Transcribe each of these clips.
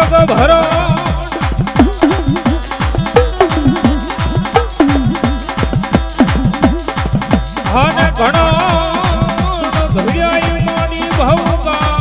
જગ ભરો અને ઘણો ઘડિયાઈ માની ભવકા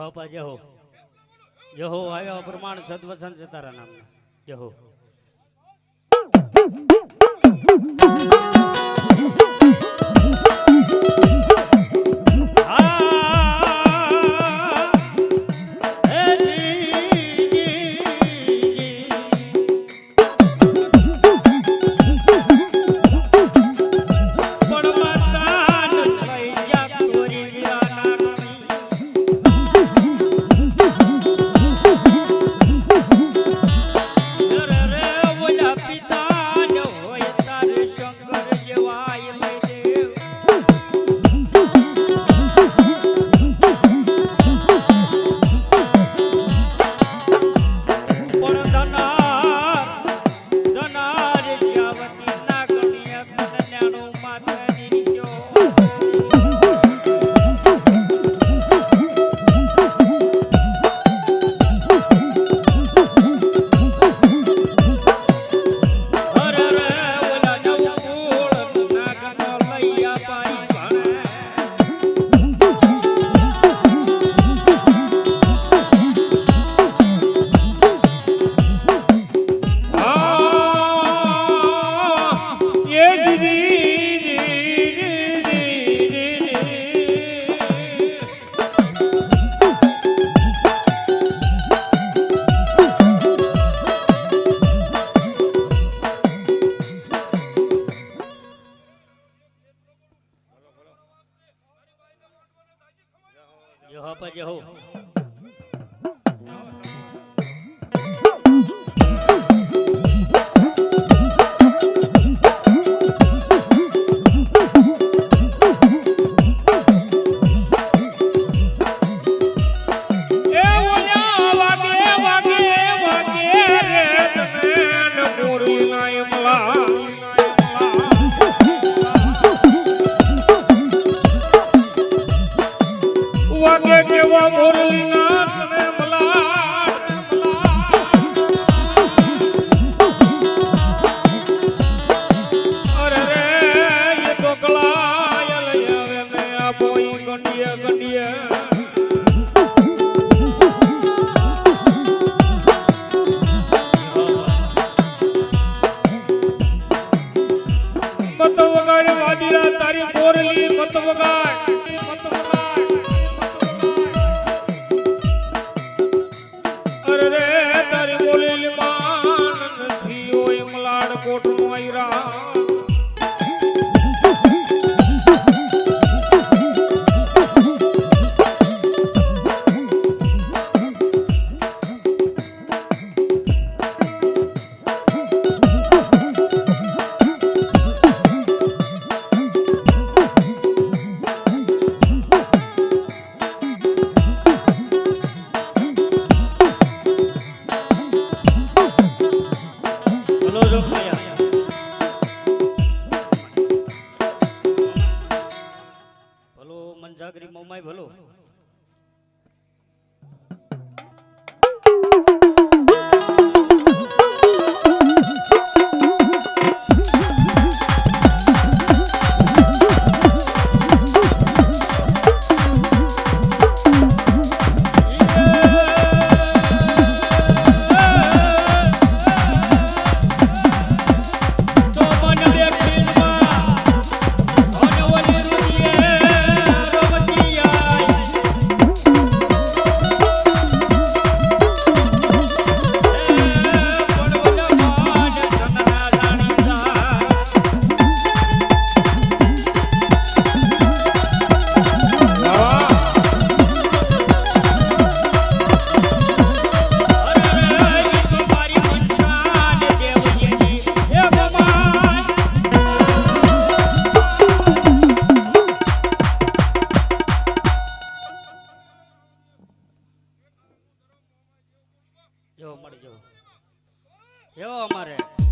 બાપા જહો જહો આવ્યા પ્રમાણ સદવસન છે તારા નામના જહો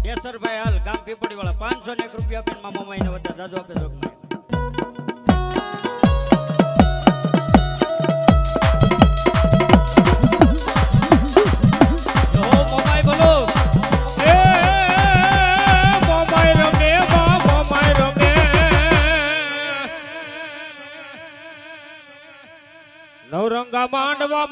દેસરભાઈ હાલ ગામ પીપળી વાળા 501 રૂપિયા આપીને મામા માઈને વધા જાજો આપે છો નવરંગા માંડવા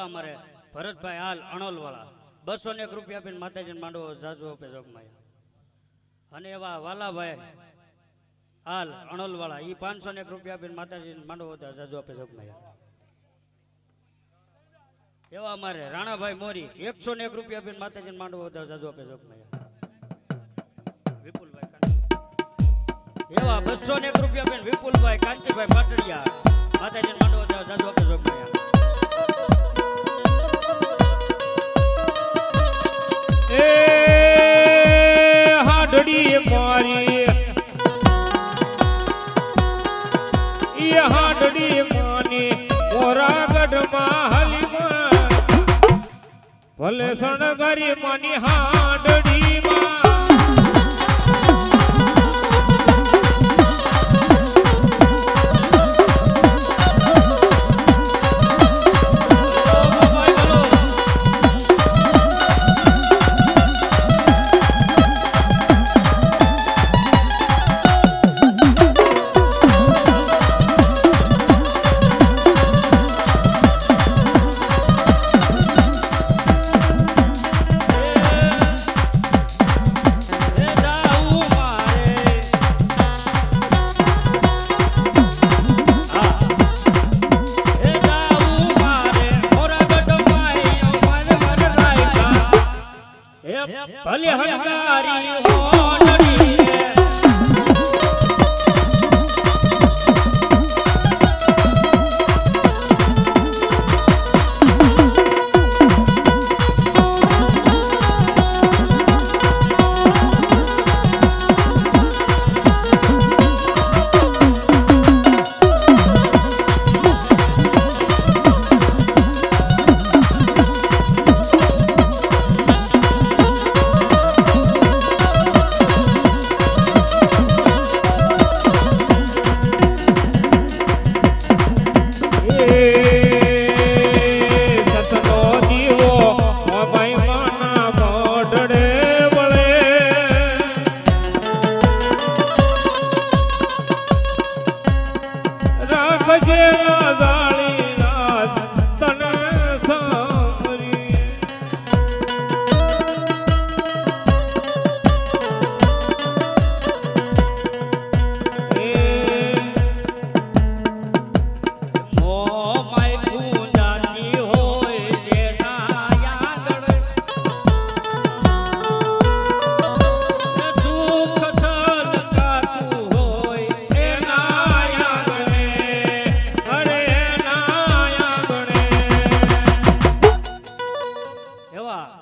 અમારે ભરતભાઈ હાલ અણોલ વાળા 201 રૂપિયા આપીને માતાજીને માંડવો જાજુ આપે જોગમાયા. અને એવા વાલાભાઈ હાલ અણોલ વાળા ઈ 501 રૂપિયા આપીને માતાજીને માંડવો જાજુ આપે જોગમાયા. એવા અમારે રાણાભાઈ મોરી 101 રૂપિયા આપીને માતાજીને માંડવો જાજુ આપે જોગમાયા. વિપુલભાઈ એવા 201 રૂપિયા આપીને વિપુલભાઈ કાંતિભાઈ પાટડિયા માતાજીને માંડવો જાજુ આપે જોગમાયા. એ હાડડી મારી એ હાડડી માની મોરા ગઢમાં હલીમાં ભલે સણગારી માની હાડડી માં ભલે હણગારી હોનડી રે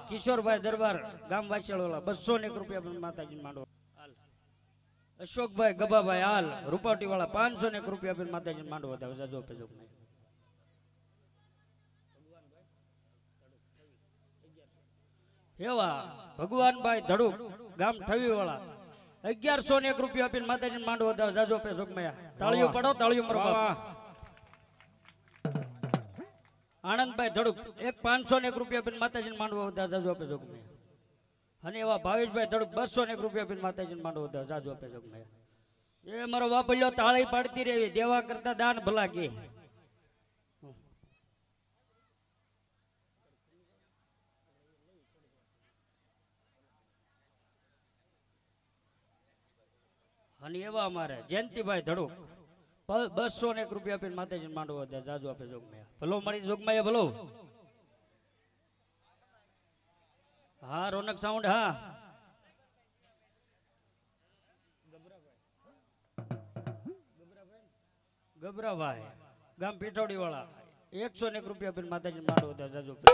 કિશોરભાઈ દરબાર ગામ વાસેળોલા 201 રૂપિયા માતાજી માંડવો. અશોકભાઈ ગભાભાઈ હાલ રૂપાટી વાળા 501 રૂપિયા આપીને માતાજી માંડવો જાજો આપે જોગમાયા. એવા ભગવાનભાઈ ધડુક ગામ ઠવી વાળા 1101 રૂપિયા આપીને માતાજી માંડવો જાજો આપે જોગમાયા. તાળીઓ પડો, તાળીઓ મારો બાપ. આનંદભાઈ ધડુક 501 રૂપિયા આપીને માતાજીને માંડવો જાજો આપે જોગમાયા. અને એવા ભાવેશભાઈ ધડુક 201 રૂપિયા આપીને માતાજીને માંડવો જાજો આપે જોગમાયા. એ મારો બાપલ્યો તાળી પાડતી રહેવી, દેવા કરતા દાન ભલા કે. અને એવા અમારે જયંતિભાઈ ધડુક 201 રૂપિયા આપીને માતાજીને માંડવો જાજો આપે જોગમાયા. ભલો મારી જોગમાયા ભલો. હા રોનક સાઉન્ડ. હા ગબરાભાઈ ગામ પીઠોડી વાળા 101 રૂપિયા આપીને માતાજીને માંડવો જાજો આપે.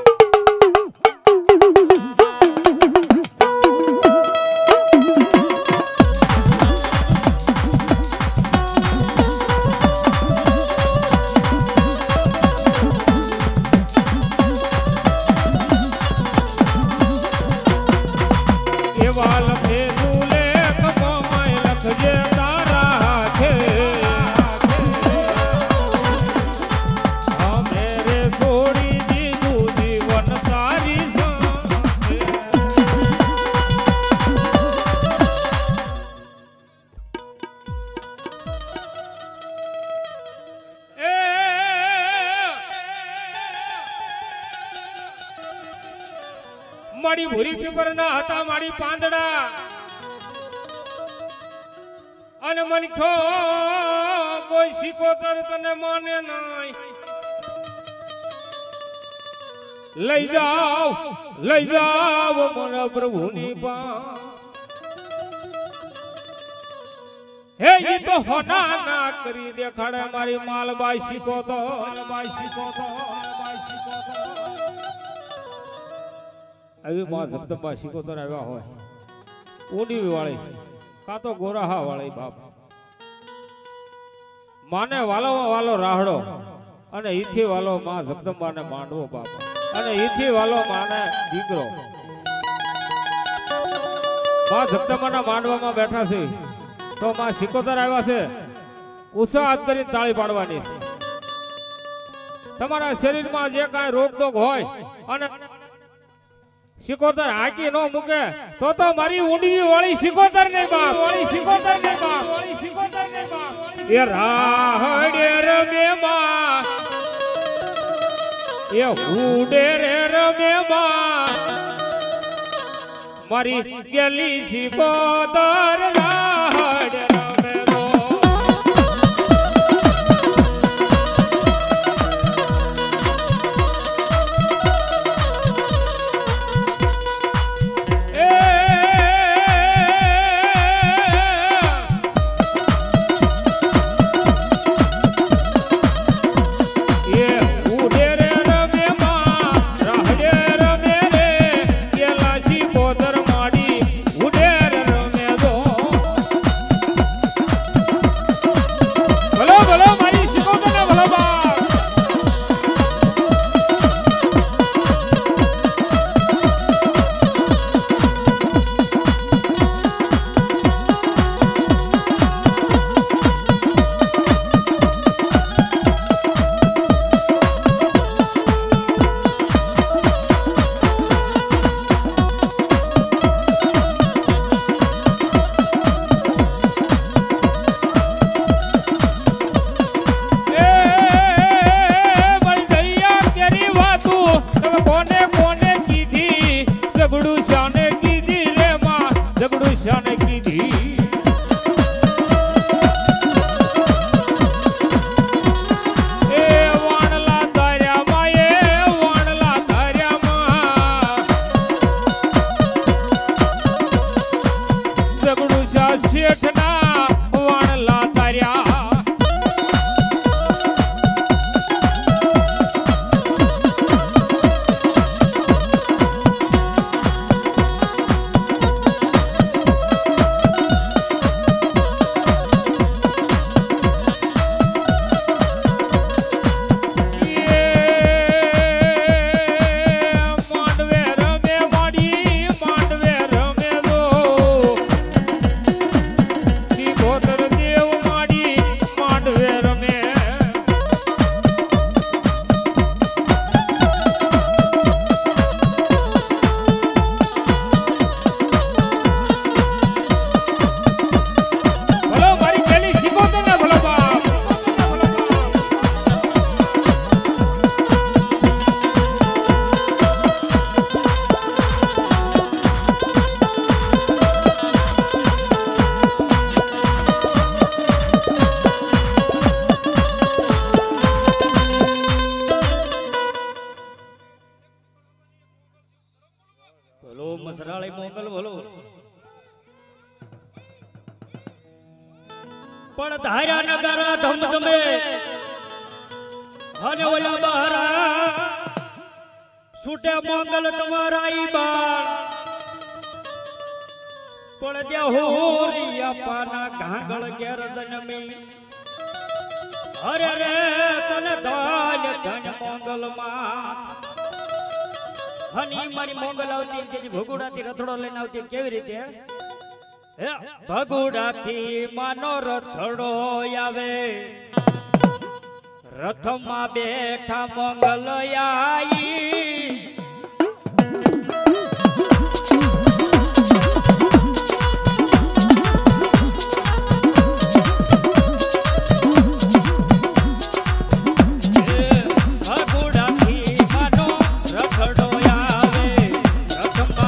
મારી ભૂરી પીપર ના હતા મારી પાંદડા અને મન ખો કોઈ સિકોતર તને માને નહીં લઈ જાઓ મારા પ્રભુની પા હે ઈ તો હોના ના કરી દેખાડે મારી માલબાઈ સિકોતો આવી માં જગદંબા સિકોતર આવ્યા હોય ઊંડી વાળી કા તો ગોરાહા વાળી બાપ માને વાલો રાહડો અને ઈથી વાલો માં જગદંબાને માંડવો બાપ અને ઈથી વાલો માને દીકરો માં જગદંબાના માંડવામાં બેઠા છે તો માં સિકોતર આવ્યા છે ઉત્સાહ હાથ કરીને તાળી પાડવાની તમારા શરીરમાં જે કાંઈ રોગ દોગ હોય અને સિકોતર હાકી નો મૂકે તો મારી ઊંડી વાળી સિકોતર ને બાપ એ રાહડે રમે માં એ હુડે રે રમે માં મારી ગેલી સિકોતર રાહડે રમે દો મસરાળી મોગલ બોલો પણ ધાર્યા નગારા ધમધમે અને ઓલા બહારા છૂટે મોગલ તમારા ઈ બાળ પણ ત્યાં હોરિયા પાના ઘાંગળ ઘેર જન્મી અરે રે તને ધન ધન મોગલ માં હની મારી મોગલ આવતી તેથી ભગુડાથી રથડો લઈને આવતી કેવી રીતે હે ભગુડાથી માનો રથડો આવે રથમાં બેઠા મોગલ આઈ ભગુડાથી માનો રથડો આવે રથમાં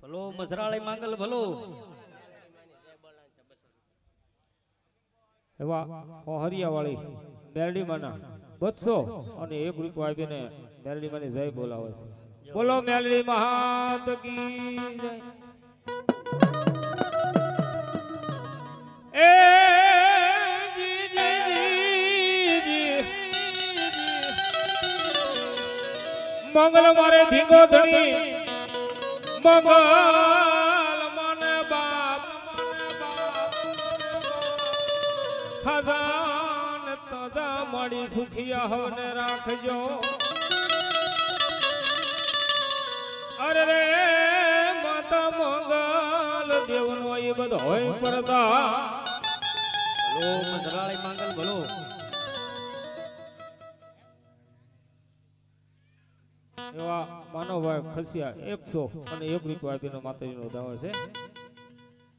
ભલો મસરાળી માંગલ ભલો એવા હોહરિયા વાળી મેરડી માના 200 અને 1 રૂપિયો આપીને મેરડી માની જય બોલાવે છે. બોલો મેરડી મહાત કી જય. એ જી જી જી મંગલ મારે ધીંગો ધણી મંગલ મને બાપ ખજાન તદા મળી સુખિયા હોને રાખજો. અરે રે માતા મંગલ દેવનો એ બધો હોય પડતા. ભલો મસરાળી માંગલ ભલો એવા માનવભાઈ ખસિયા 100 અને 1 રૂપિયો આપીને માતાજીનો દાવો છે.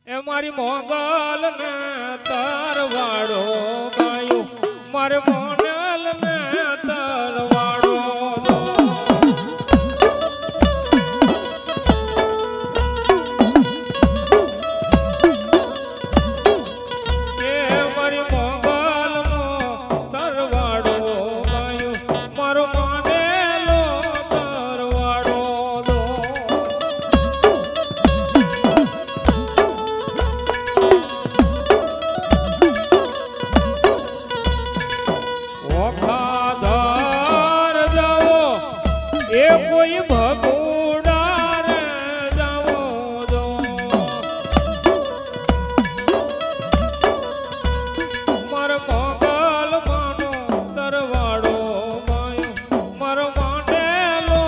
એ મારી મોગલ ને તરવાડો ગાયો મારે મોનલ ને તરવાડો દો. એ મારી મોગલ નો તરવાડો ગાયો મારો મોનેલો તરવાડો દો. ઓખાધાર જાઓ એ કોઈ ભગુડાર જાઓ દો. માર મોગલ માનો તરવાડો માયો માર માનેલો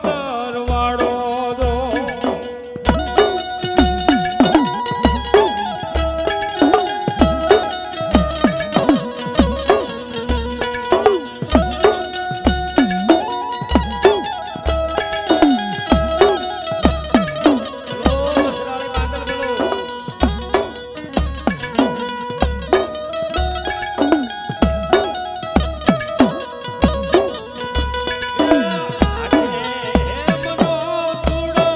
તરવાડો દો. ભલો મસરાળી માંગલ ભલો હેમનો ચૂડો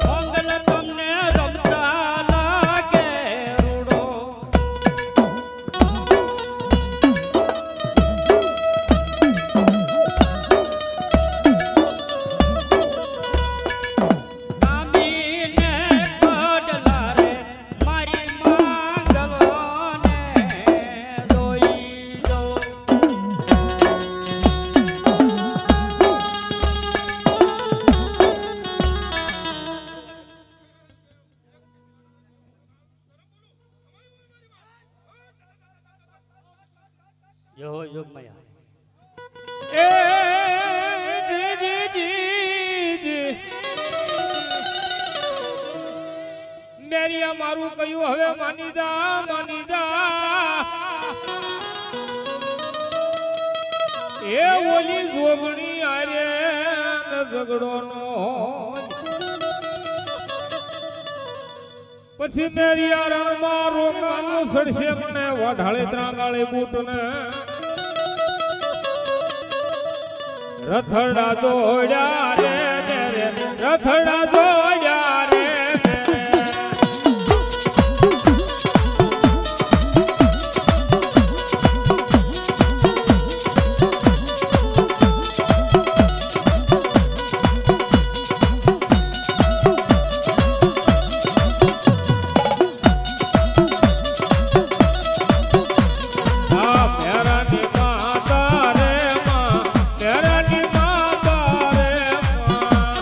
મંગલ તમને રમતા લાગે રૂડો. આમીને કડલા રે મારી માંગલોને રોઈ દો. જય હો જોગમાયા. એ જી જી જી જી મેરિયા મારું કયું હવે માની જા માની જા. એ ઓલી જોગણી આરે ને ઝઘડો નો પછી મેરિયા રણમાં રોકાનું સડશે મને વાઢાળે ત્રાંગાળે બૂટ ને રથડા દોડ્યા રે રે રથડા દોડ્યા રે રે. આ ફેરાની માતા રે માં ફેરાની માતા રે માં.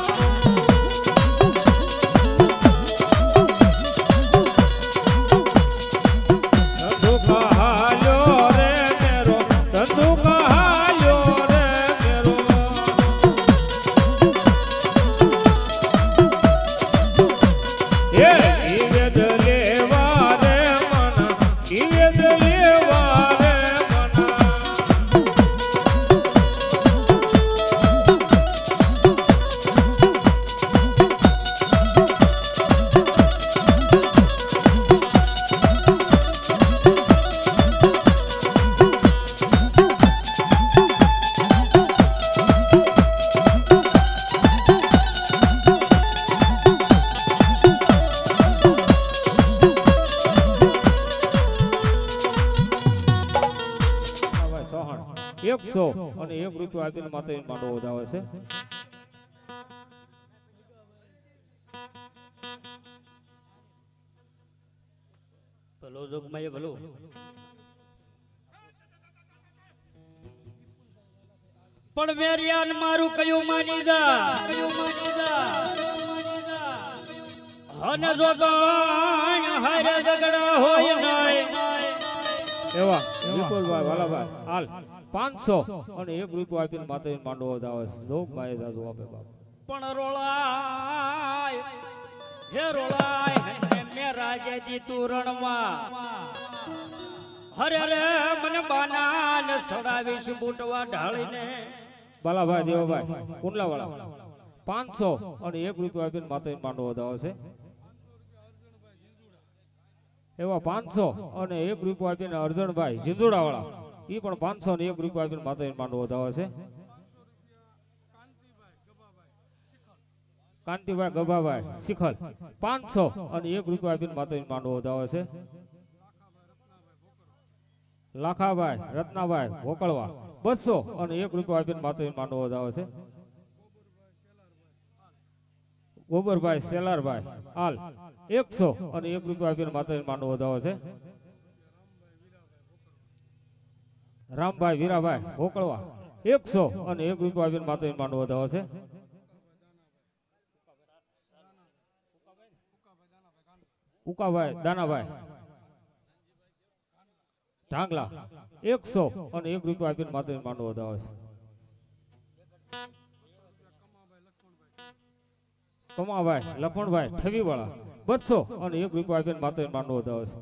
100 અને 1 રૂપિયો આપીને માતાજીનો માંડવો વધાવે છે. ભલો જોગમાં એ ભલો. પણ મેરિયાન મારું કયું માની જા, કયું માની જા, હન જોગણ હારે ઝઘડા હોય નહીં. એવા વિપુલભાઈ વાલાભાઈ હાલ 500 અને 1 રૂપિયો આપીને માતાજીનો માંડવો વધાવે છે. જોગ માએ જાજુ આપે બાપ. પણ રોળાય હે રોળાય હને મે રાજે દી તુરણમાં હરે રે મને બાના ને સડાવીશ બૂટવા ઢાળીને. બાલાભાઈ દેવાભાઈ કુંડલાવાળા 500 અને 1 રૂપિયો આપીને માતાજીનો માંડવો વધાવે છે. એવા 500 અને 1 રૂપિયો આપીને અર્જણભાઈ જીંદુડાવાળા એ પણ 500 અને 1 રૂપિયો આપીને માતાજીનો માંડવો વધાવે છે. કાંતિભાઈ ગભાભાઈ શિખલ 500 અને 1 રૂપિયો આપીને માતાજીનો માંડવો વધાવે છે. લાખાભાઈ રત્નાભાઈ ભોકળવા 200 અને 1 રૂપિયો આપીને માતાજીનો માંડવો વધાવે છે. ગોબરભાઈ સેલારભાઈ હાલ 100 અને 1 રૂપિયો આપીને માતાજીનો માંડવો વધાવે છે. રામભાઈ વીરાભાઈ ભોકળવા 100 અને 1 રૂપિયો આપીને માતાજીનો માંડવો વધાવે છે. ઉકાભાઈ દાનાભાઈ ઢાંગલા 100 અને 1 રૂપિયો આપીને માતાજીનો માંડવો વધાવે છે. કમાભાઈ લખણભાઈ ઠવીવાળા 200 અને 1 રૂપિયો આપીને માતાજીનો માંડવો વધાવે છે.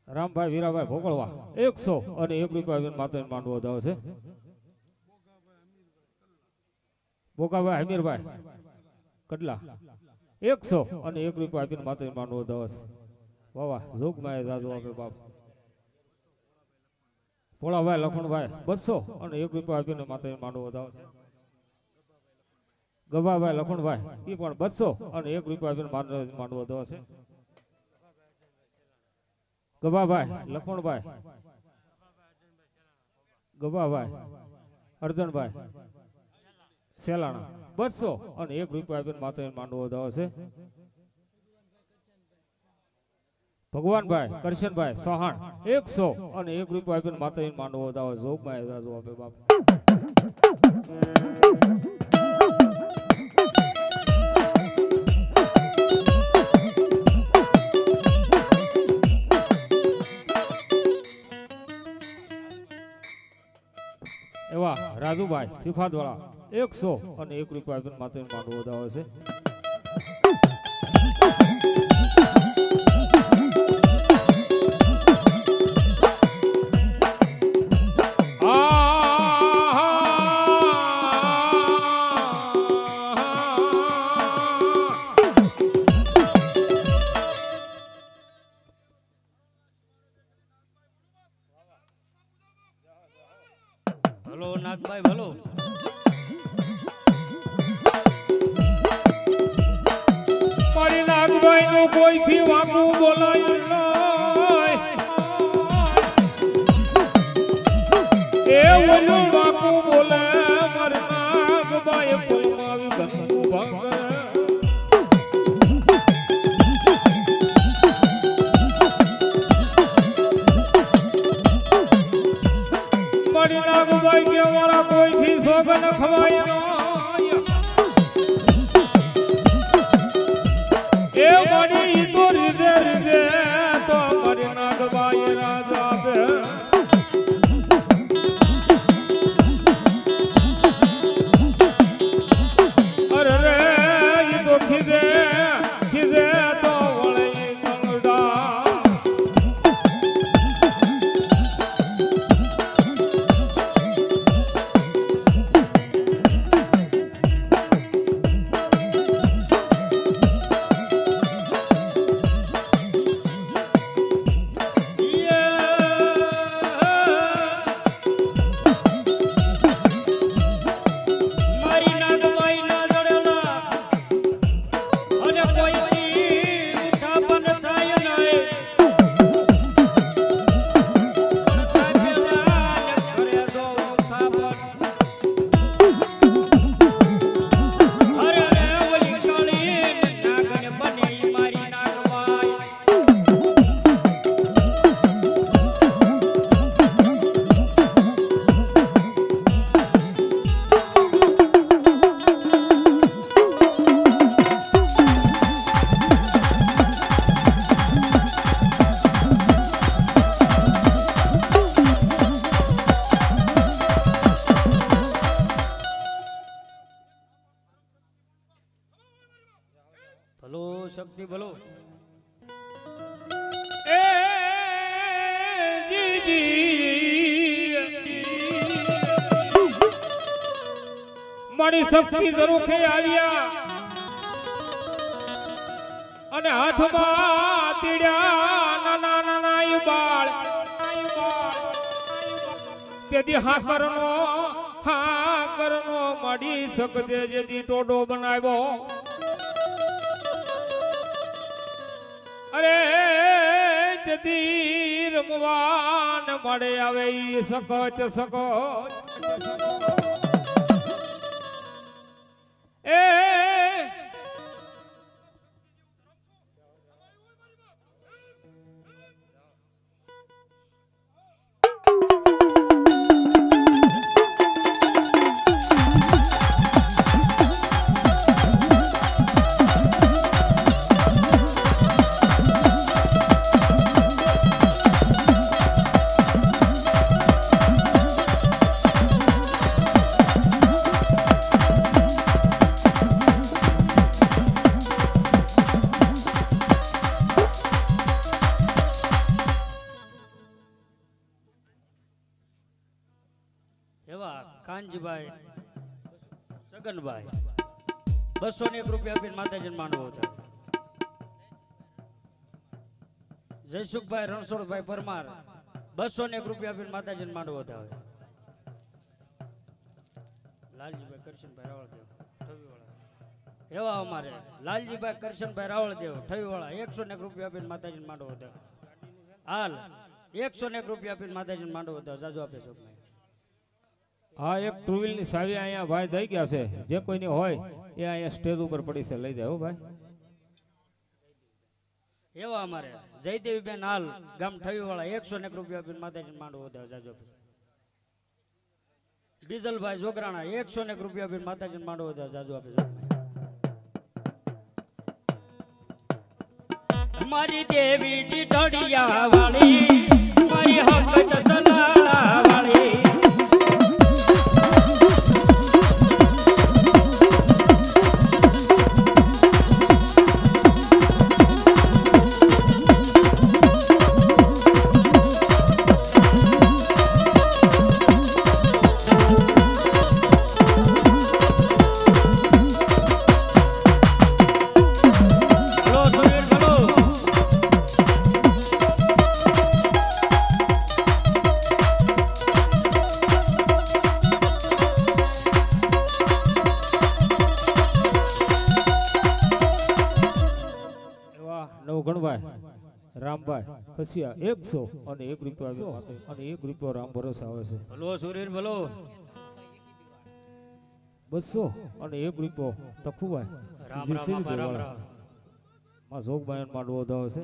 રામભાઈ વીરાભાઈ ભોગળવા 100 અને 1 રૂપિયો આપીને માતાજીનો માંડવો વધાવે છે. બોગાભાઈ હમીરભાઈ કડલા 100 અને 1 રૂપિયો આપીને માતાજીનો માંડવો વધાવે છે. વાહ વાહ જોગમાએ જાજુ આપે બાપ. ભોળાભાઈ લખણભાઈ 200 અને 1 રૂપિયો આપીને માતાજીનો માંડવો વધાવે છે. ગભાભાઈ લખણભાઈ એ પણ 200 અને 1 રૂપિયો આપીને માંડવો વધાવે છે. ગભાભાઈ લખણભાઈ ગભાભાઈ અર્જણભાઈ સેલાણા 200 અને 1 રૂપિયો આપીને માતાજીનો માંડવો વધાવે છે. ભગવાનભાઈ કરશનભાઈ સોહાણ 100 અને 1 રૂપિયો આપીને માતાજીનો માંડવો વધાવે. જોગમાં જાજુ આપે બાપ. એવા રાજુભાઈ ફિફાદવાળા 100 અને 1 રૂપિયો આપીને માતાજીનો માંડવો વધાવે છે. ભલો નાગભાઈ ભલો. મારી નાગભાઈ નું કોઈથી વાંકું બોલાય એ ઓલું વાંકું બોલે મારી નાગભાઈ પોલમાવી ગંગુ ભાંગે. મારી નાગભાઈ કે મારા કોઈથી સોગન ખવાય એ મારી તો રીધે રીધે તો મારી નાગભાઈ રાજ આપે. અરે રે ઈ તો ખીજે ખીજે તો વળે ગંગડા. ભલો શક્તિ ભલો. એ જીજી મારી શક્તિ જરૂખે આવ્યા અને હાથમાં તીડ્યા નાના નાના ઈ બાળ તેથી હાકરનો મળી શકતે જેથી ટોડો બનાવ્યો. અરે તેથી રમવાન મળે આવે ઈ સખત એ એવા કાનજીભાઈ સગનભાઈ 201 રૂપિયા આપીને માતાજીને માંડવો હતા. જયસુખભાઈ રણછોડભાઈ પરમાર 201 રૂપિયા આપીને માતાજીને માંડવો હતા. લાલજીભાઈ કરશનભાઈ રાવળદેવ ઠવીવાળા એવા અમારે લાલજીભાઈ કરશનભાઈ રાવળદેવ ઠવીવાળા 101 રૂપિયા આપીને માતાજીને માંડવો હતા. હાલ 101 રૂપિયા આપીને માતાજીને માંડવો હતા. જાજુ આપે છો. હા, એક ટુ વ્હીલ ની સાવી અહીંયા ભાઈ દઈ ગયા છે. જે કોઈની હોય એ અહીંયા સ્ટેજ ઉપર પડી છે, લઈ જાય. હો ભાઈ. એવા અમારે જયદેવીબેન હાલ ગામ ઠવીવાળા 101 રૂપિયા આપીને માતાજીને માંડવો વધારે જાજો. બીજલભાઈ જોગરાણા 101 રૂપિયા આપીને માતાજીને માંડવો વધારે જાજો આપે. મારી દેવી ડીઢડિયા વાળી મારી હકત સલાળા વાળી રામભાઈ ખસિયા 100 અને 1 રૂપિયો અને 1 રૂપિયો રામ ભરોસે આવે છે. ભલો સુરીર ભલો 200 અને 1 રૂપિયો તખુભાઈ માં જોગભાઈ માંડવો દાવે છે.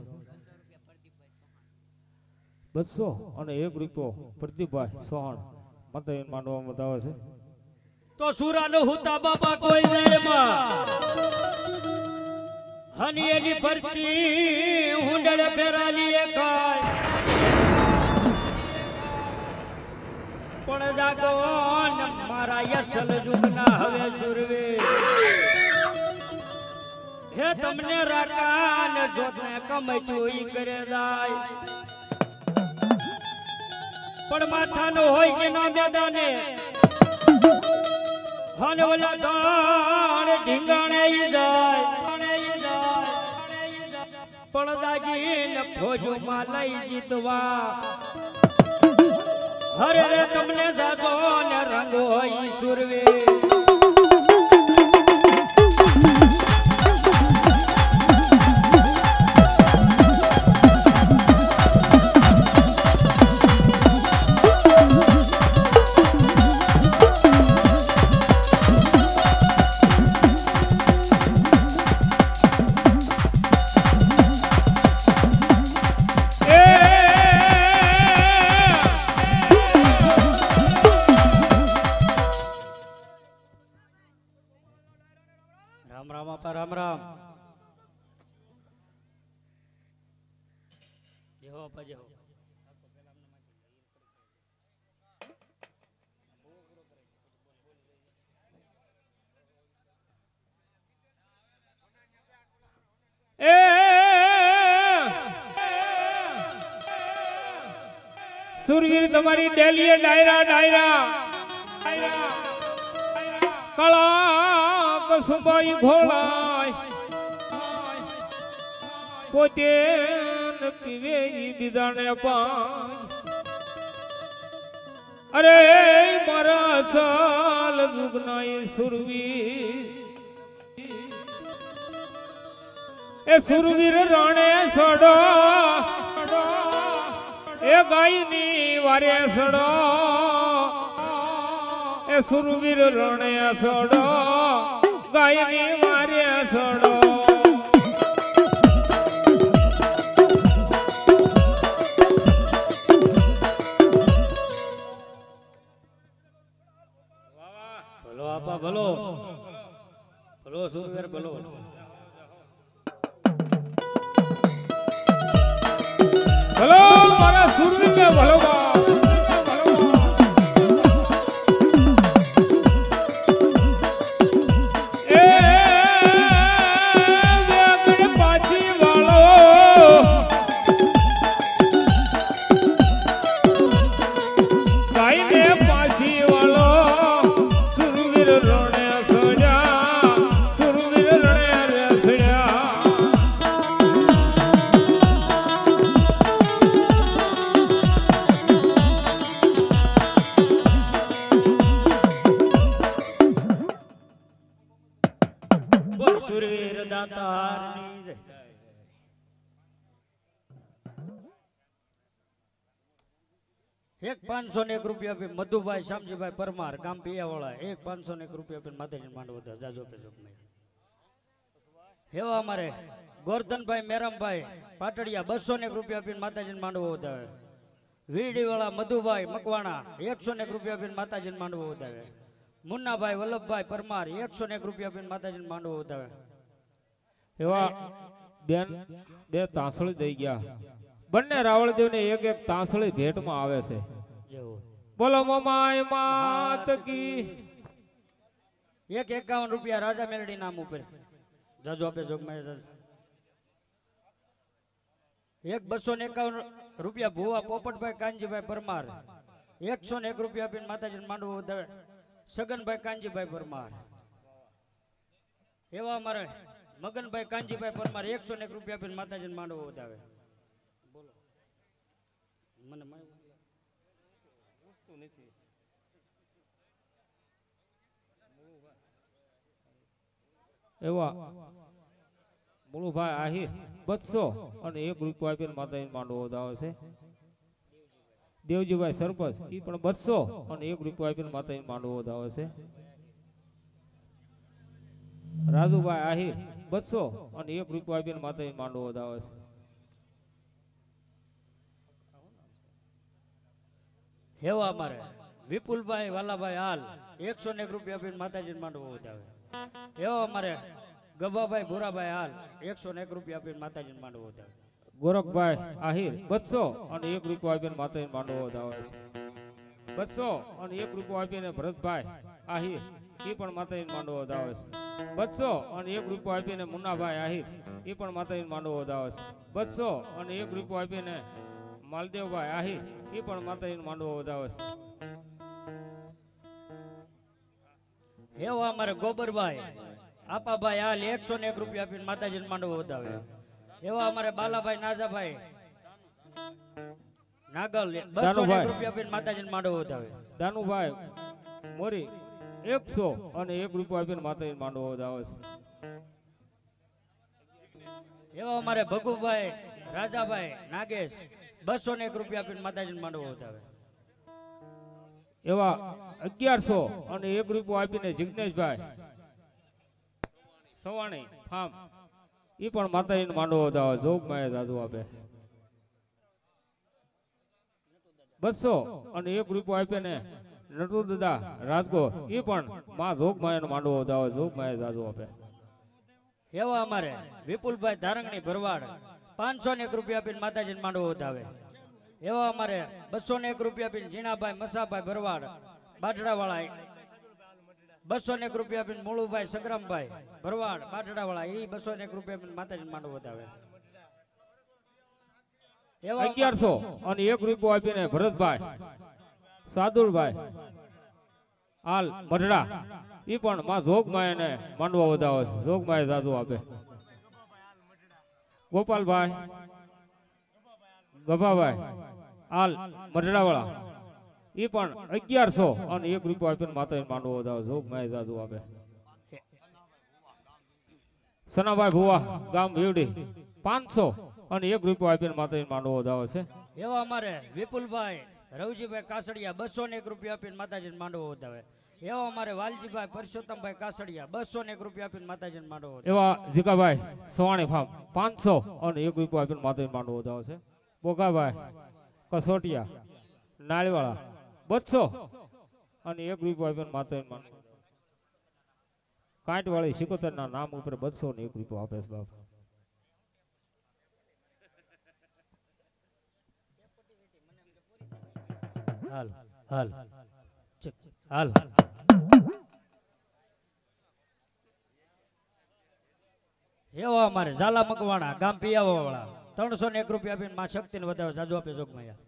200 અને 1 રૂપિયો પ્રદીપભાઈ સોહણ માતાજી માંડવામાં દાવે છે. તો સુરાનો હુતા બાપા કોઈ વેળમાં હની એની ફરતી હુંડળ ફેરાલી એકાય પણ જાગવાન મારા યસલ જુગના હવે સુરવે હે તમને રાકાન જોતને કમચ્યું ઈ કરે જાય પણ માથાનો હોય કે ના મેદાને હન ઓલા દાણ ઢીંગાણે ઈ જાય પણ દાજીને ફોજમાં લઈ જીતવા હરે રે તમને જાજો ને રંગો ઈ સુરવે રામ રામ આપા રામ રામ જય હો આપા જય હો સુરવીર તમારી ડેલીએ ડાયરા ડાયરા કળા કસુબાઈ ઘોળાય પોતે ન પીવે ઈ બીજાને પાય અરે મારા સાલ જુગના એ સુરવીર એ સુરવીર રાણે સડો એ ગાયની વારે સડો એ સુરવીર રાણે સડો ગાયની વારે સડો ભલો આપા ભલો ભલો સુરવીર ભલો ભલો મારા સુરવીરને ભલો સુરવીર દાતારની જય. એક 501 રૂપિયા આપી મધુભાઈ શામજીભાઈ પરમાર ગામ પિયાવાળા 501 રૂપિયા આપીને માતાજી માંડવો હતા જાજો પેજો હેવા અમારે ગોરધનભાઈ મેરામભાઈ પાટડિયા 201 રૂપિયા આપીને માતાજી માંડવો વધાવે વીડી વાળા મધુભાઈ મકવાણા 101 રૂપિયા આપીને માતાજી માંડવો વધાવે મુન્નાભાઈ વલ્લભભાઈ પરમાર 101 રૂપિયા આપીને માતાજી માંડવો વધાવે એવા બેન બે તાંસળી દઈ ગયા બંને રાવળદેવ ને એક એક તાંસળી ભેટમાં આવે છે બોલો મોમાય માત કી 51 રૂપિયા રાજા મેલડી નામ ઉપર જાજો આપે જોગમાં એક 251 રૂપિયા ભુવા પોપટભાઈ કાનજીભાઈ પરમાર 101 રૂપિયા આપીને માતાજી માંડવો વધાવે સગનભાઈ કાનજીભાઈ પરમાર એવા અમારે મગનભાઈ કાનજીભાઈ પરમાર 101 રૂપિયા આપીને માતાજી માંડવો વધાવે બોલો મને એવા મુળુભાઈ આહિર 200 અને 1 રૂપિયો આપીને માતાજી માંડવો વધાવે છે દેવજીભાઈ સરપંચ એ પણ 200 અને 1 રૂપિયો આપીને માતાજી માંડવો વધાવે છે રાજુભાઈ આહિર 200 અને 1 રૂપિયો આપીને માતાજી માંડવો વધાવે છે હેવા અમારે વિપુલભાઈ વાલાભાઈ હાલ 101 રૂપિયા આપીને માતાજી માંડવો વધાવે એવા અમારે ગભાભાઈ ભૂરાભાઈ હાલ 101 રૂપિયા આપીને માતાજી માંડવો વધાવે ગોરખભાઈ આહિર 200 અને 1 રૂપિયો આપીને માતાજી માંડવો વધાવે છે 200 અને 1 રૂપિયો આપીને ભરતભાઈ આહિર એ પણ માતાજી માંડવો વધાવે છે 200 અને 1 રૂપિયો આપીને મુન્નાભાઈ આહિર એ પણ માતાજી માંડવો વધાવે છે 200 અને 1 રૂપિયો આપીને માલદેવભાઈ આહિર એ પણ માતાજી માંડવો વધાવે છે એવા અમારે ગોબરભાઈ આપાભાઈ હાલ 101 રૂપિયા આપીને માતાજી માંડવો વધાવે એવા અમારે બાલાભાઈ નાજાભાઈ નાગલ 201 રૂપિયા આપીને માતાજી માંડવો વધાવે દાનુભાઈ મોરી 100 અને 1 રૂપિયો આપીને માતાજી માંડવો વધાવે છે એવા અમારે ભગુભાઈ રાજાભાઈ નાગેશ 201 રૂપિયા આપીને માતાજી માંડવો વધાવે એવા 1100 અને 1 રૂપિયો આપીને જિગ્નેશભાઈ સવાણી ફાર્મ એ પણ માતાજીને માંડવો વધાવે જોગમાં દાદુ આપે 200 અને 1 રૂપિયો આપીને નટુ દાદા રાજગો એ પણ માં જોગમાં માંડવો વધાવે જોગમાં દાદુ આપે એવા અમારે વિપુલભાઈ ધારંગની ભરવાડ 501 રૂપિયા આપીને માતાજીને માંડવો વધાવે એવા અમારે 201 રૂપિયા આપીને જીણાભાઈ મસાભાઈ ભરવાડ બાટડાવાળા 201 રૂપિયા આપીને મુળુભાઈ સંગ્રામભાઈ ભરવાડ બાટડાવાળા એ 201 રૂપિયા આપીને માતાજીને માંડવો વધાવે એવા 1100 અને 1 રૂપિયો આપીને ભરતભાઈ સાદુરભાઈ હાલ મઢડા ઈ પણ માં જોગમાયાને માંડવા વધાવે છે. જોગમાયા જાજુ આપે. ગોપાલભાઈ ગભાભાઈ હાલ મઢડાવાળા ઈ પણ 1100 અને 1 રૂપિયો આપીને માતાજીને માંડવો વધાવે. જોગમાયા જાજુ આપે. સનાભાઈ ભુવા ગામ ભીવડી 500 અને 1 રૂપિયો આપીને માતાજીને માંડવો વધાવે છે. એવા અમારે વિપુલભાઈ રવજીભાઈ કાસડિયા 201 રૂપિયા આપીને માતાજીને માંડવો વધાવે. એવા અમારે વાલજીભાઈ પરસોત્તમભાઈ કાસડિયા 201 રૂપિયા આપીને માતાજીને માંડવો વધાવે. એવા જીગાભાઈ સવાણી ફાર્મ 500 અને 1 રૂપિયો આપીને માતાજીને માંડવો વધાવે છે. બોગાભાઈ કસોટિયા નાળીવાળા 200 અને 1 રૂપિયો આપીને માતાજીને માંડવો. કાંટવાળી સિકોતરના નામ ઉપર 200 ને 1 રૂપિયો આપે છે બાપ. હાલ હાલ હાલ એવા અમારે ઝાલા મકવાણા ગામ પિયાવા વાળા 301 રૂપિયા આપીને માં શક્તિને વધાવે. જાજુ આપે જોગમાયા.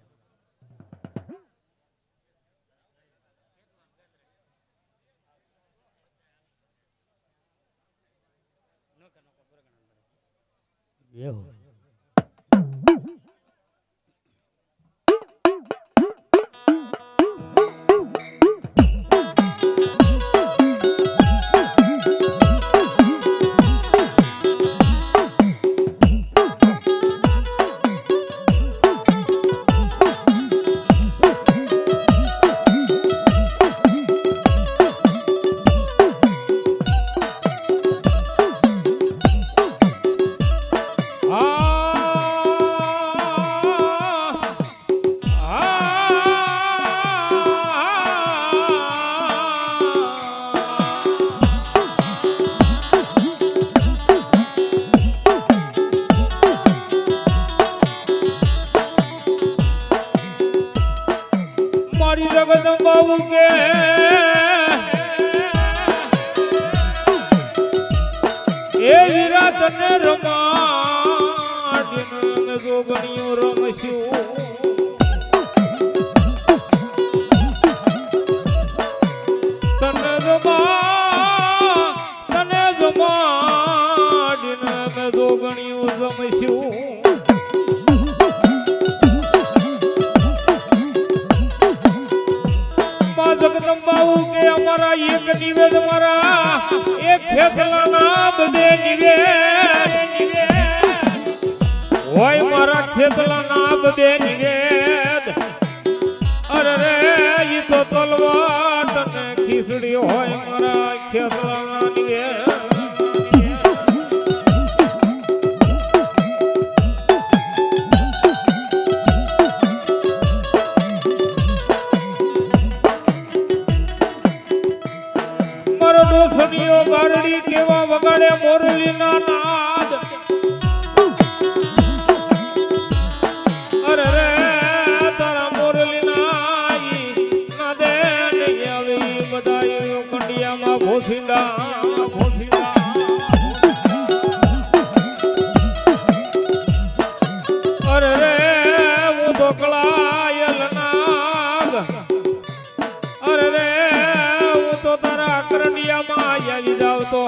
એવું જગદંબાઉ કે એ વીરા તને રમાડીને મે જોગણીઓ રમશું. તને જમાડીને મે જોગણીઓ રમશું. જગદંબાઉ કે અમારા એક નિવેદ મારા એક ખેતલાના બધે નિવેદ હોય. મારા ખેતલાના બધે નિવેદ. અરે રે ઈ તો તલવાર તને ખીચડી હોય મારા ખેતલાના નિવેદ. સનિયો ગારડી કેવા વગાડે મોરલીના નાદ. અરે રે તારા મોરલીના નાદે નહીં આવે બધા કંડિયામાં ભોસિંડા. અરે રે હું તો કળાયલ નાગ. અરે રે હું તો તારા કરડિયામાં આવી જાવ તો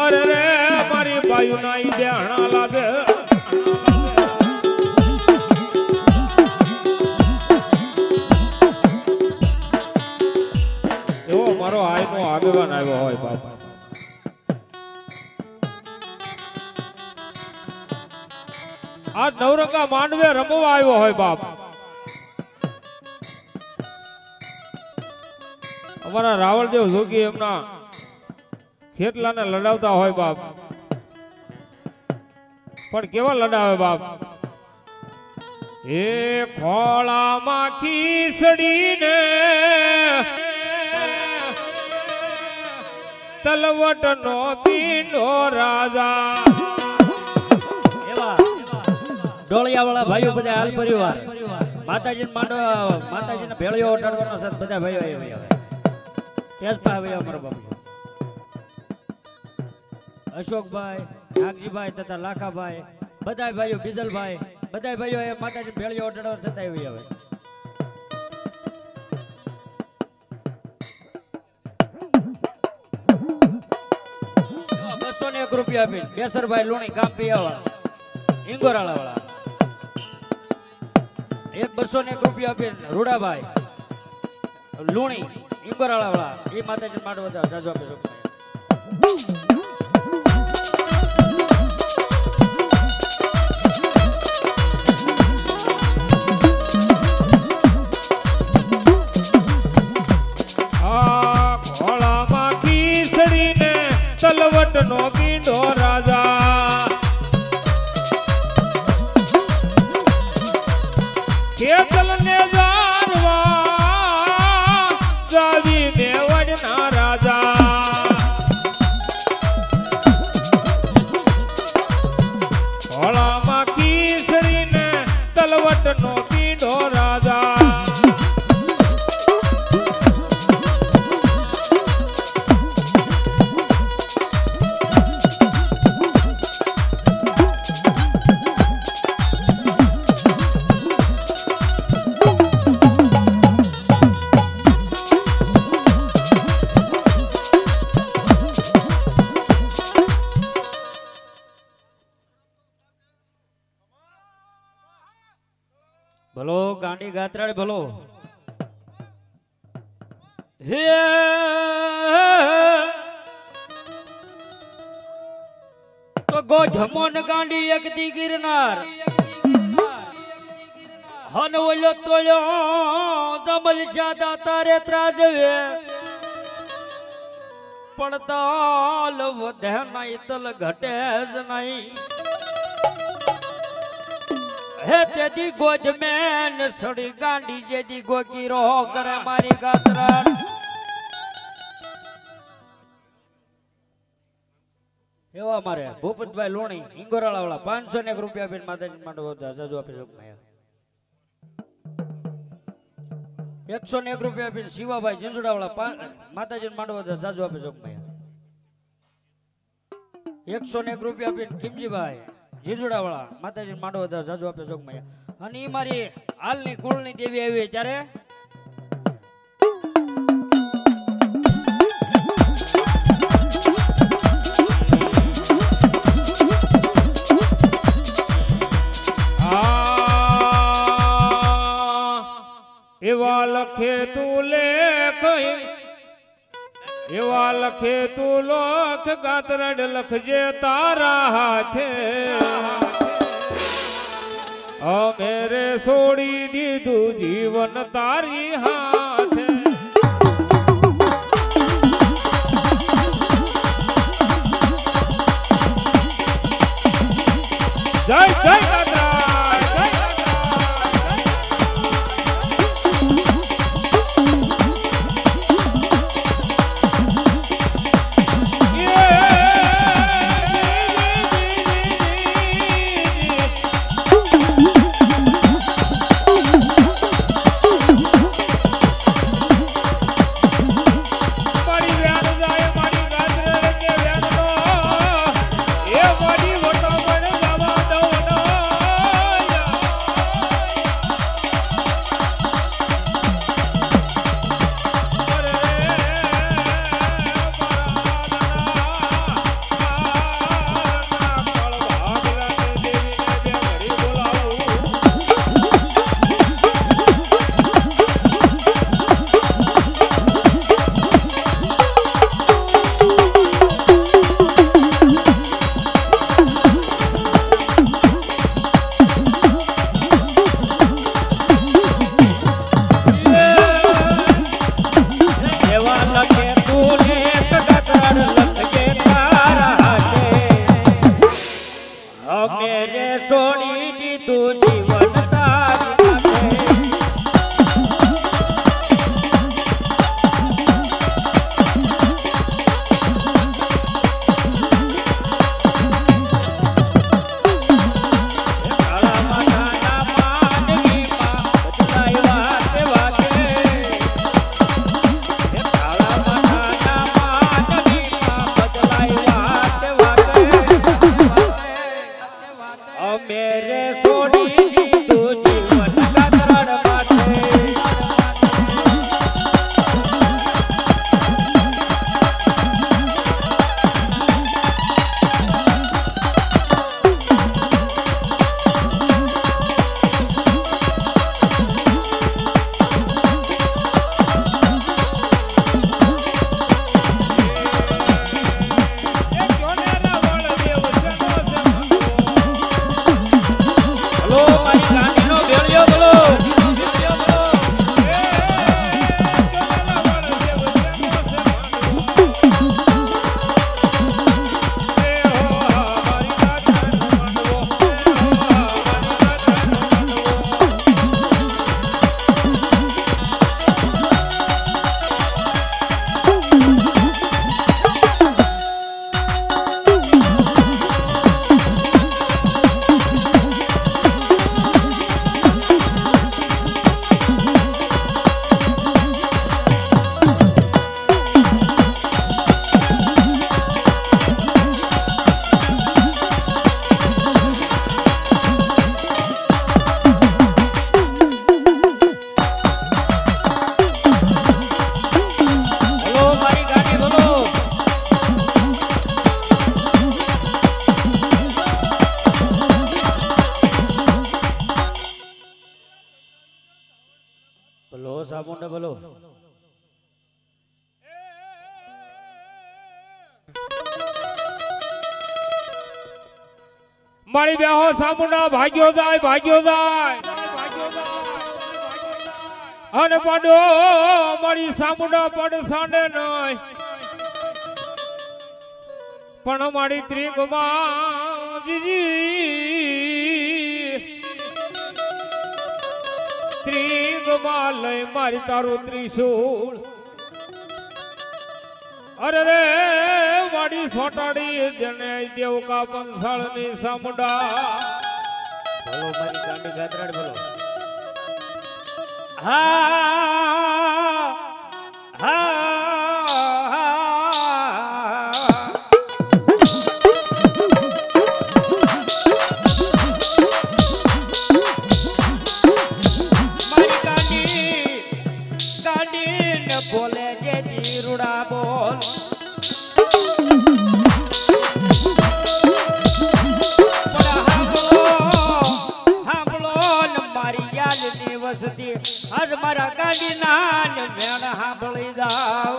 અરે રે મારી બાયુ ના ધ્યાણા લાગે. એવો મારો આયનો આગેવાન આવ્યો હોય બાપા. આ નવરંગા માંડવે રમવા આવ્યો હોય બાપ. અમારા રાવળદેવ જોગી એમના ખેતલાને લડાવતા હોય બાપ. પણ કેવા લડાવે બાપ. એ ખોળામાં ખીસડીને તલવટ નો પીંડો રાજા. એવા ડોળિયા વાળા ભાઈઓ બધા હાલ પરિવાર માતાજી માંડો માતાજીને ભેળીઓ ઓટાડવાનો છે. બધા ભાઈઓ આવ્યા કેશભાઈ આવ્યા અમારા બાપુ અશોકભાઈ નાગજીભાઈ તથા લાખાભાઈ બધા ભાઈઓ બીજલભાઈ બધા ભાઈઓ એ માતાજી ભેળીઓ ઓઢાડવા જતા આવી હવે. 201 રૂપિયા આપીને બેસરભાઈ લુણી ગામ પિયાવાળા ઇંગોરાળા વાળા. એક 201 રૂપિયા આપીને રૂડાભાઈ લુણી ઇંગોરાળા વાળા એ માતાજી માટે વધારે જાજો આપે છે. તલવટ નો કીડો રાજા કેતલ ને જારવા જાવી મેવડ ના રાજા ભોળામાં કીસરી ને તલવટ નો કીડો રાજા ભલો ગાંડી ગાત્રાળી ભલો હે તો ગો જમોન ગાંડી એક દી ગિરનાર હન ઓલો તોલ્યો જમલ જાદા તારે ત્રાજવે પડતાલ વધે નહીં તલ ઘટે જ નહીં હે તેદી ગોજ મેન સડી ગાંડી જેદી ગોકી રો કરે મારી ગાત્રા એવા મારે ભૂપતભાઈ લોણી ઇંગોરાળા વાળા 501 રૂપિયા આપીને માતાજી માટે જાજુ આપી શકો. 101 રૂપિયા આપીને શિવાભાઈ ઝીંઝુડા વાળા માતાજી માટે જાજુ આપી શકો. 101 રૂપિયા આપીને કિમજીભાઈ ઝીંઝુડા વાળા માતાજી માંડવો જાજુ આપે જોગમૈયા. અને ઈ મારી હાલની કુળની દેવી આવી ત્યારે એવા લખે તું લેખ એવા લખે તું લોક ગાત્રડ લખજે તારા હાથે અમેરે છોડી દીધું જીવન તારી હાથે જય જય મેરે સોડી સાબુને બોલો. મારી બેહો સામુંડા ભાગ્યો જાય અને પાડો મારી સામુંડા પડસાને નહીં પણ મારી ત્રિગમાં જીજી ત્રિગમાં લઈ મારી તારું ત્રિશૂળ અરે રે વાડી સોટાડી જને દેવકા પંસાળ ની સામુંડા બોલો મારી ગાંડી ગાત્રાડ બોલો. હા હા મારી ગાંડી ને બોલે જે દીરુડા બોલ. આજ મારા ગાડી ના મેણ સાંભળી જાવ.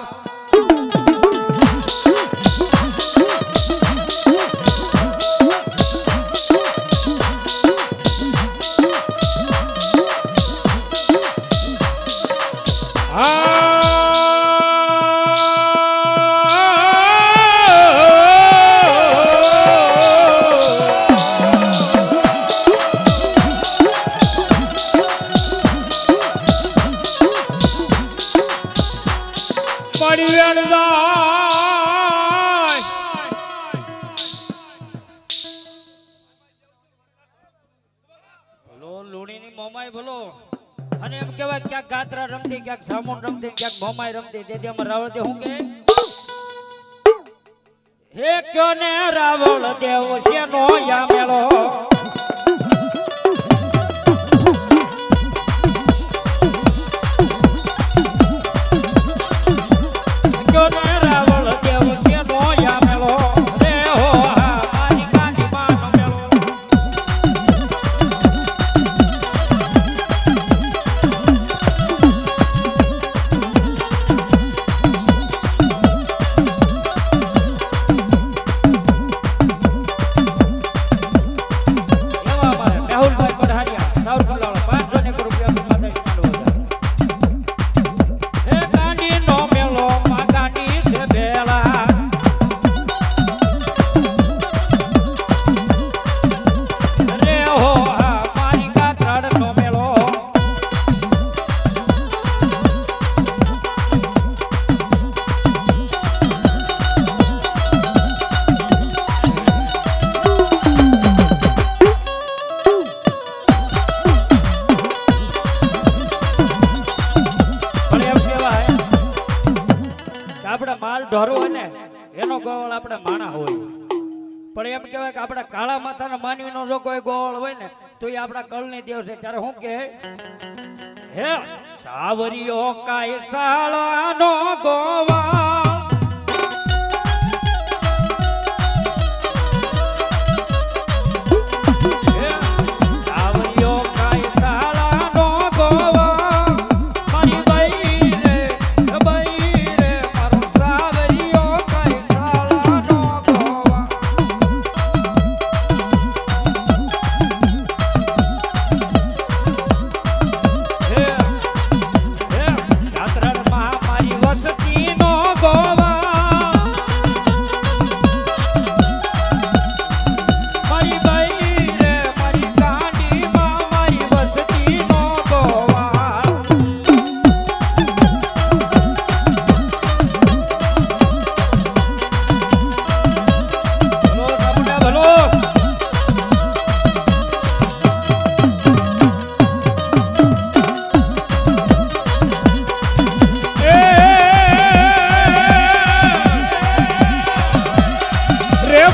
અને એમ કેવાય ક્યાંક ગાત્રા રમતી, ક્યાંક સામુન રમતી, ક્યાંક મોમાઈ રમતી. તેથી અમે રાવળ દેવ હું કે હે ક્યો ને રાવળ દેવ શેનો યા મેળો. ક્યો ને રાવળ દેવ શેનો યા મેળો. રે હો હા મારી ગાંડી માનો મેળો. આપણે માલ ઢોરો હોય ને એનો ગોળ આપણે માણા હોય, પણ એમ કહેવાય કે આપણા કાળા માથાના માનવીનો જો કોઈ ગોળ હોય ને તો એ આપણા કળની દેવ છે. ત્યારે શું કે હે સાવરિયો કાય સાળાનો ગોવા.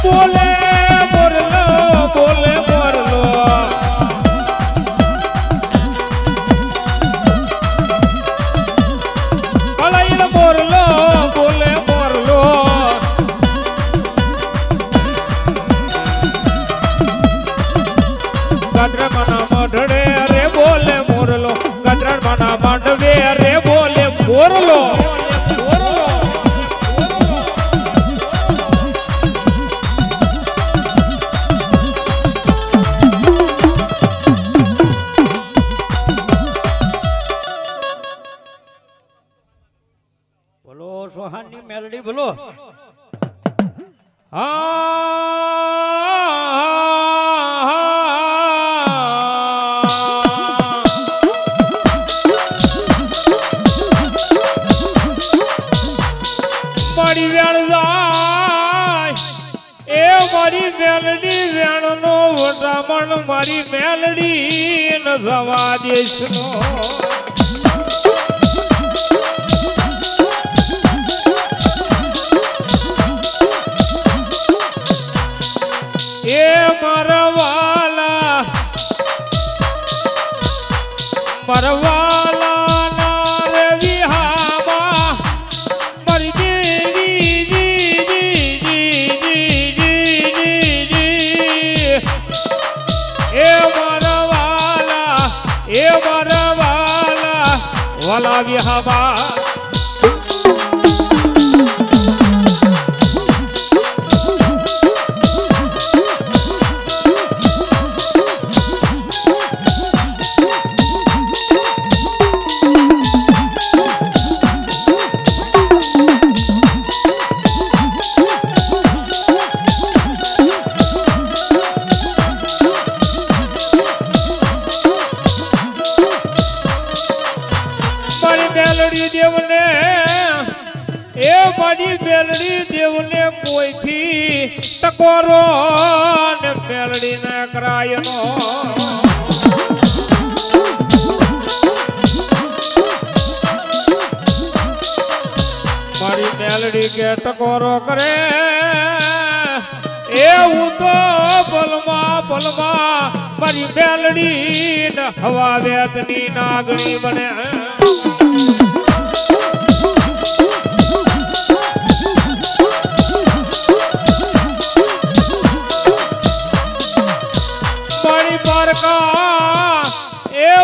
બોલે મોરલો ઓરલો બોલો સોહાનની મેલડી બોલો. મારી વેણ જાય એ મારી મેલડી વેણ નો વટામણ મારી મેલડી ન જવા દેશ નો એ મારા વાલા ના રે વિહામાં મારી દેવી એ મારા વાલા વિહામાં દેવને એ મારી મેલડી દેવને કોઈથી ટકોરો ને મેલડી ને કરાયનો મારી મેલડી કે ટકોરો કરે એ હું તો પલમાં મારી મેલડી ને હવા વેતની નાગણી બને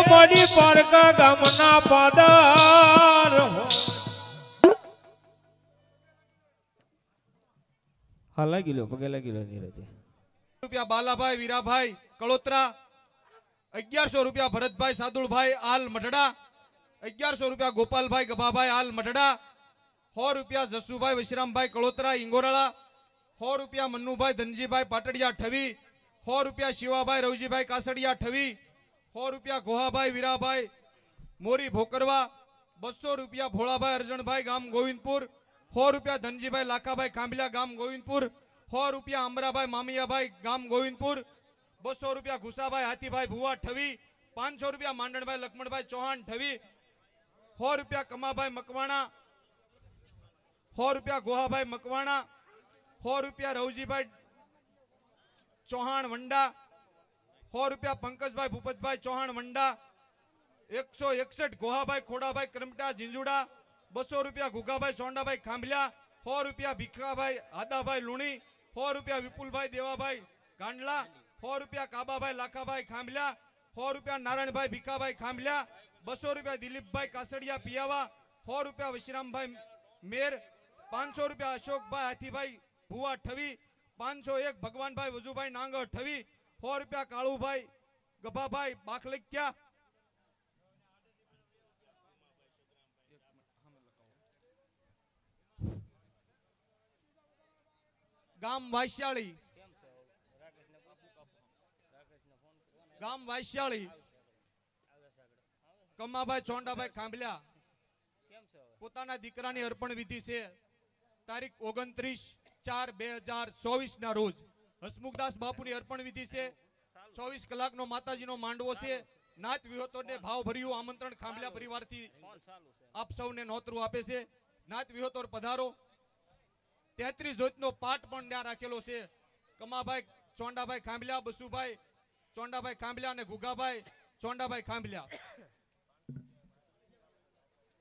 મણી પારકા ગામના પાદર હા લાગી લો પગે લાગી લો નીરજે રૂપિયા બાલાભાઈ વીરાભાઈ કળોતરા 1100 રૂપિયા ભરતભાઈ સાદુળભાઈ આલ મઢડા 1100 રૂપિયા ગોપાલભાઈ ગભાભાઈ આલ મઢડા 100 રૂપિયા જસુભાઈ વિશ્રામભાઈ કળોતરા ઇંગોરાળા 100 રૂપિયા મન્નુભાઈ ધનજીભાઈ પાટડિયા ઠવી 100 રૂપિયા શિવાભાઈ રવજીભાઈ કાસડિયા ઠવી 100 રૂપિયા ગોહાભાઈ વીરાભાઈ મોરી ભોકરવા 200 રૂપિયા ભોળાભાઈ અરજણભાઈ ગામ ગોવિંદપુર 100 રૂપિયા ધનજીભાઈ લાખાભાઈ ખાંભલિયા ગામ ગોવિંદપુર 100 રૂપિયા અમરાભાઈ મામિયાભાઈ ગામ ગોવિંદપુર 200 રૂપિયા ઘુસાભાઈ હાથીભાઈ ભુવા ઠવી 500 રૂપિયા માંડણભાઈ લક્ષ્મણભાઈ ચૌહાણ ઠવી 100 રૂપિયા કમાભાઈ મકવાણા 100 રૂપિયા ગોહાભાઈ મકવાણા 100 રૂપિયા રવજીભાઈ ચૌહાણ વંડા 100 રૂપિયા પંકજભાઈ ભૂપતભાઈ ચૌહાણ વંડા 161 ગોહાભાઈ ખોડાભાઈ કરમટા ઝીંઝુડા 200 રૂપિયા ગુગાભાઈ ચોંડાભાઈ ખાંભલિયા 100 રૂપિયા ભીખાભાઈ આદાભાઈ લુણી 100 રૂપિયા વિપુલભાઈ દેવાભાઈ ગાંડલા 100 રૂપિયા કાબાભાઈ લાખાભાઈ ખાંભલિયા 100 રૂપિયા નારાયણભાઈ ભીખાભાઈ ખાંભલિયા 200 રૂપિયા દિલીપભાઈ કાસડિયા પિયાવા 100 રૂપિયા વિશ્રામભાઈ મેર 500 રૂપિયા અશોકભાઈ હાથીભાઈ ભુવા ઠવી 501 ભગવાનભાઈ વજુભાઈ નાંગર ઠવી 100 રૂપિયા કાળુભાઈ ગભાભાઈ બાખલક્યા ગામ વાયશાળી કમાભાઈ ચોંડાભાઈ ખાંભલિયા પોતાના દીકરાની અર્પણ વિધિ છે તારીખ 29/4/2024 ના રોજ હસમુખદાસ બાપુની અર્પણ વિધિ છે 24 કલાકનો માતાજીનો માંડવો છે નાત વિહોતોને ભાવભર્યું આમંત્રણ ખાંભલિયા પરિવારથી આપ સૌને નોતરું આપે છે નાત વિહોતોર પધારો 33 જોતનો પાઠ પણ ત્યાં રાખેલો છે કમાભાઈ ચોંડાભાઈ ખાંભલિયા બસુભાઈ ચોંડાભાઈ ખાંભલિયા અને ગુગાભાઈ ચોંડાભાઈ ખાંભલિયા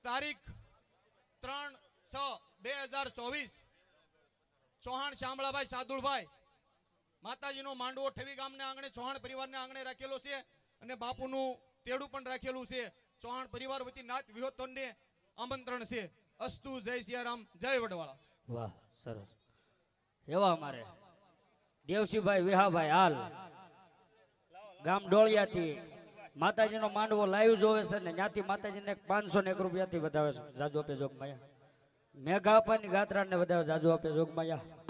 તારીખ 3/6/2024 ચૌહાણ શામળાભાઈ સાદુળભાઈ માતાજીનો માંડવો ઠવી ગામને આંગણે ચૌહાણ પરિવારને આંગણે રાખેલો છે અને બાપુનું તેડું પણ રાખેલું છે ચૌહાણ પરિવાર વતી નાત વિહોતોને આમંત્રણ છે. અસ્તુ, જય સિયારામ, જય વડવાળા. વાહ સરસ. એવા અમારે દેવસીભાઈ વિહાભાઈ હાલ ગામ ડોળિયાથી માતાજીનો માંડવો લાઈવ જોવે છે ને ત્યાંથી માતાજીને 501 રૂપિયાથી વધાવે છે. જાજુ આપે જોગમાયા. મેઘા અપાની ગાત્રાને વધાવે. જાજુ આપે જોગમાયા.